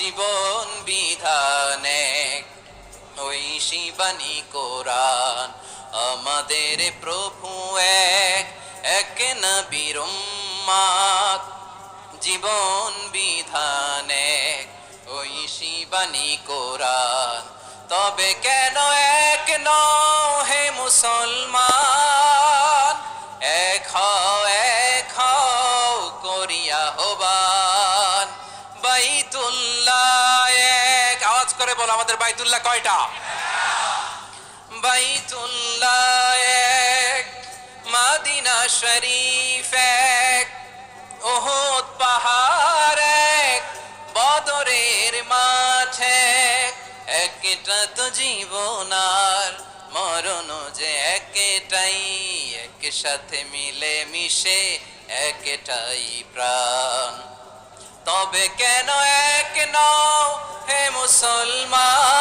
জীবন বিধানে ঐশী বাণী কোরআন। আমাদের প্রভু এক, এক নবীর উম্মত। জীবন বিধানে ঐশী বাণী কোরআন। তবে কেন এক নও হে মুসলমান? এক হও করিয়া হবান। বাইতুল্লাহ এক, আওয়াজ করে বলো আমাদের বাইতুল্লাহ কয়টা? বাইতুল্লাহ এক, মদিনা শরীফ এক, উহুদ পাহাড় এক, বদরের মাঠ এক। একটা তো জীবন আর মরণ যে একটাই, একসাথে মিলে মিশে একটাই প্রাণ। তবে কেন এক নও হে মুসলমান?